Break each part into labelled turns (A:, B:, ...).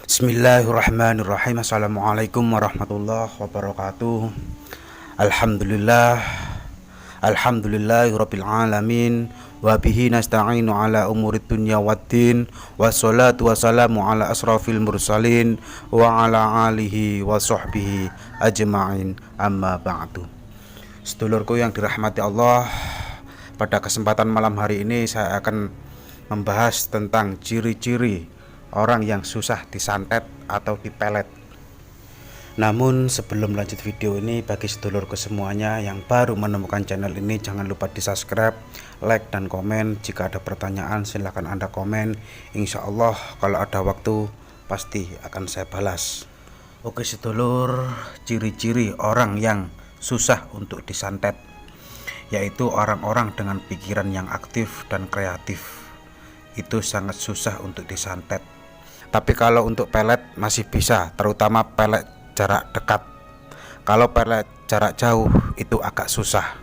A: Bismillahirrahmanirrahim. Assalamualaikum warahmatullahi wabarakatuh. Alhamdulillah. Alhamdulillahirabbil alamin. Wa bihi nasta'inu ala umurid dunya waddin. Wassalatu wassalamu ala asrafil mursalin wa ala alihi wa sahbihi ajma'in. Amma ba'du. Sedulurku yang dirahmati Allah, pada kesempatan malam hari ini saya akan membahas tentang ciri-ciri orang yang susah disantet atau dipelet. Namun sebelum lanjut video ini, bagi sedulurku semuanya yang baru menemukan channel ini, jangan lupa di subscribe, like, dan komen. Jika ada pertanyaan silahkan Anda komen. Insya Allah kalau ada waktu pasti akan saya balas. Oke sedulur, ciri-ciri orang yang susah untuk disantet, yaitu orang-orang dengan pikiran yang aktif dan kreatif. Itu sangat susah untuk disantet. Tapi kalau untuk pelet masih bisa, terutama pelet jarak dekat. Kalau pelet jarak jauh itu agak susah.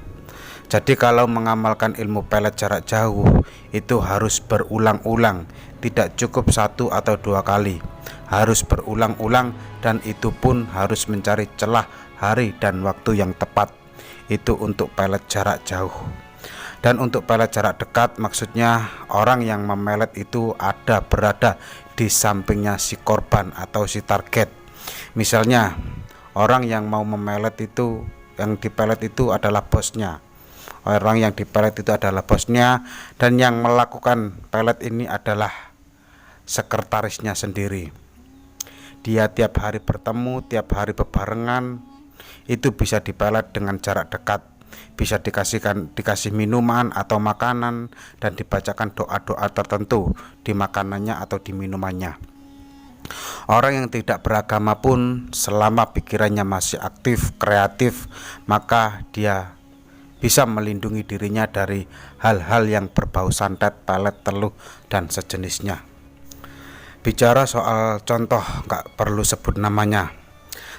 A: Jadi kalau mengamalkan ilmu pelet jarak jauh itu harus berulang-ulang, tidak cukup 1 atau 2 kali. Harus berulang-ulang, dan itu pun harus mencari celah hari dan waktu yang tepat. Itu untuk pelet jarak jauh. Dan untuk pelet jarak dekat, maksudnya orang yang memelet itu berada di sampingnya si korban atau si target. Misalnya orang yang mau memelet itu, yang dipelet itu adalah bosnya. Orang yang dipelet itu adalah bosnya, dan yang melakukan pelet ini adalah sekretarisnya sendiri. Dia tiap hari bertemu, tiap hari bebarengan, itu bisa dipelet dengan jarak dekat. Bisa dikasih minuman atau makanan, dan dibacakan doa-doa tertentu di makanannya atau di minumannya. Orang yang tidak beragama pun selama pikirannya masih aktif, kreatif, maka dia bisa melindungi dirinya dari hal-hal yang berbau santet, pelet, teluh, dan sejenisnya. Bicara soal contoh, nggak perlu sebut namanya.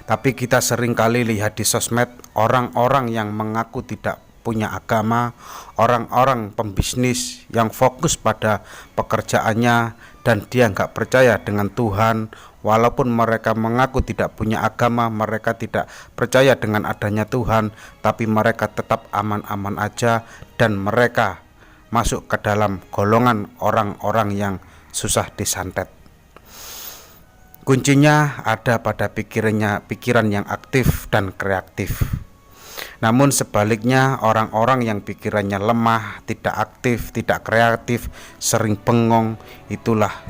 A: Tapi kita sering kali lihat di sosmed orang-orang yang mengaku tidak punya agama, orang-orang pembisnis yang fokus pada pekerjaannya dan dia nggak percaya dengan Tuhan. Walaupun mereka mengaku tidak punya agama, mereka tidak percaya dengan adanya Tuhan, tapi mereka tetap aman-aman aja, dan mereka masuk ke dalam golongan orang-orang yang susah disantet. Kuncinya ada pada pikiran yang aktif dan kreatif. Namun sebaliknya, orang-orang yang pikirannya lemah, tidak aktif, tidak kreatif, sering bengong,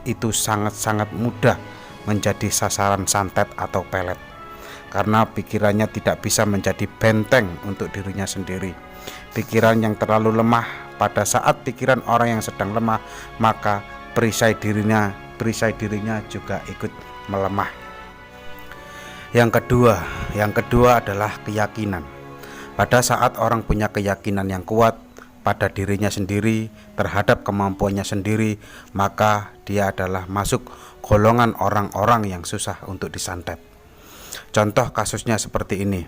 A: itu sangat-sangat mudah menjadi sasaran santet atau pelet. Karena pikirannya tidak bisa menjadi benteng untuk dirinya sendiri. Pikiran yang terlalu lemah, pada saat pikiran orang yang sedang lemah, maka perisai dirinya juga ikut melemah. Yang kedua adalah keyakinan. Pada saat orang punya keyakinan yang kuat pada dirinya sendiri, terhadap kemampuannya sendiri, maka dia adalah masuk golongan orang-orang yang susah untuk disantet. Contoh kasusnya seperti ini.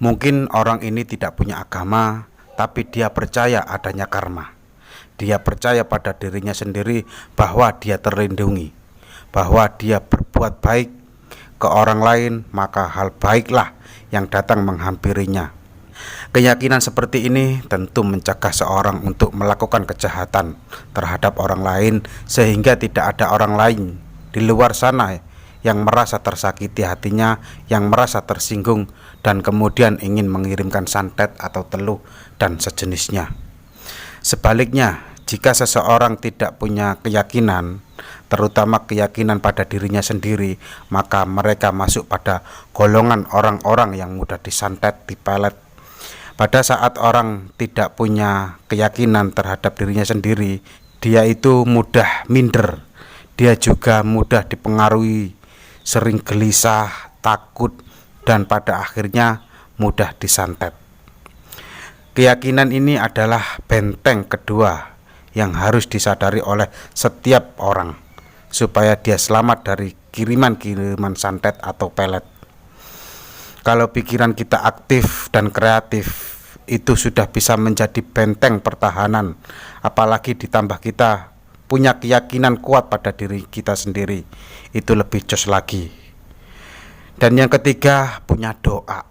A: Mungkin orang ini tidak punya agama, tapi dia percaya adanya karma. Dia percaya pada dirinya sendiri bahwa dia terlindungi, bahwa dia berbuat baik ke orang lain, maka hal baiklah yang datang menghampirinya. Keyakinan seperti ini tentu mencegah seorang untuk melakukan kejahatan terhadap orang lain, sehingga tidak ada orang lain di luar sana yang merasa tersakiti hatinya, yang merasa tersinggung, dan kemudian ingin mengirimkan santet atau teluh dan sejenisnya. Sebaliknya, jika seseorang tidak punya keyakinan, terutama keyakinan pada dirinya sendiri, maka mereka masuk pada golongan orang-orang yang mudah disantet, dipelet. Pada saat orang tidak punya keyakinan terhadap dirinya sendiri, dia itu mudah minder, dia juga mudah dipengaruhi, sering gelisah, takut, dan pada akhirnya mudah disantet. Keyakinan ini adalah benteng kedua yang harus disadari oleh setiap orang, supaya dia selamat dari kiriman-kiriman santet atau pelet. Kalau pikiran kita aktif dan kreatif, itu sudah bisa menjadi benteng pertahanan. Apalagi ditambah kita punya keyakinan kuat pada diri kita sendiri, itu lebih jos lagi. Dan yang ketiga, punya doa.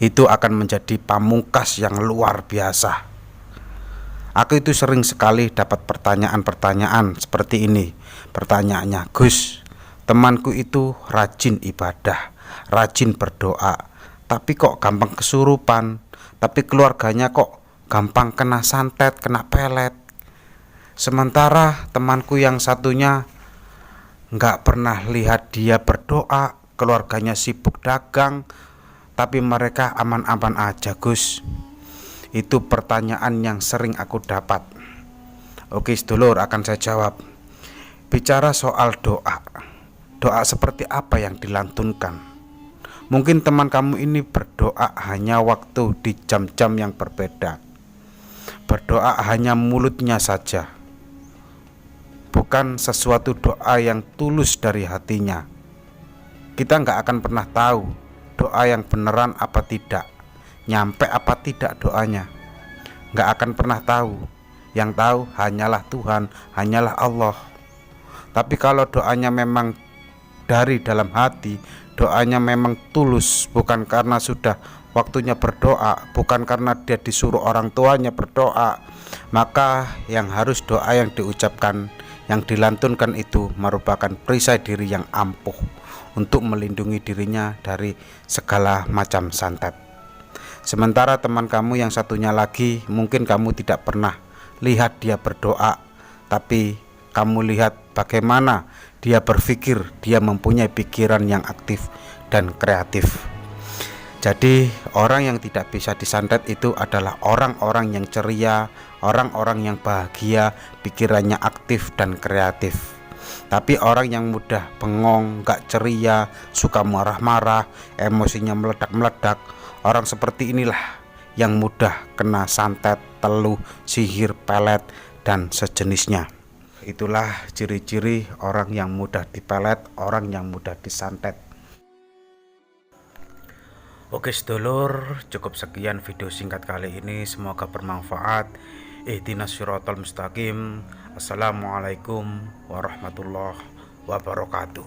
A: Itu akan menjadi pamungkas yang luar biasa. Aku itu sering sekali dapat pertanyaan-pertanyaan seperti ini. Pertanyaannya, Gus, temanku itu rajin ibadah, rajin berdoa, tapi kok gampang kesurupan, tapi keluarganya kok gampang kena santet, kena pelet. Sementara temanku yang satunya nggak pernah lihat dia berdoa, keluarganya sibuk dagang, tapi mereka aman-aman aja, Gus. Itu pertanyaan yang sering aku dapat. Oke sedulur, akan saya jawab. Bicara soal doa, doa seperti apa yang dilantunkan? Mungkin teman kamu ini berdoa hanya waktu di jam-jam yang berbeda. Berdoa hanya mulutnya saja, bukan sesuatu doa yang tulus dari hatinya. Kita nggak akan pernah tahu doa yang beneran apa tidak, nyampe apa tidak doanya. Nggak akan pernah tahu. Yang tahu hanyalah Tuhan, hanyalah Allah. Tapi kalau doanya memang dari dalam hati, doanya memang tulus, bukan karena sudah waktunya berdoa, bukan karena dia disuruh orang tuanya berdoa, maka yang harus doa yang diucapkan, yang dilantunkan itu merupakan perisai diri yang ampuh untuk melindungi dirinya dari segala macam santet. Sementara teman kamu yang satunya lagi, mungkin kamu tidak pernah lihat dia berdoa, tapi kamu lihat bagaimana dia berpikir, dia mempunyai pikiran yang aktif dan kreatif. Jadi orang yang tidak bisa disantet itu adalah orang-orang yang ceria, orang-orang yang bahagia, pikirannya aktif dan kreatif. Tapi orang yang mudah bengong, gak ceria, suka marah-marah, emosinya meledak-meledak, orang seperti inilah yang mudah kena santet, teluh, sihir, pelet, dan sejenisnya. Itulah ciri-ciri orang yang mudah dipelet, orang yang mudah disantet. Oke sedulur, cukup sekian video singkat kali ini, semoga bermanfaat. Ihdinas siratal mustaqim. Assalamualaikum warahmatullahi wabarakatuh.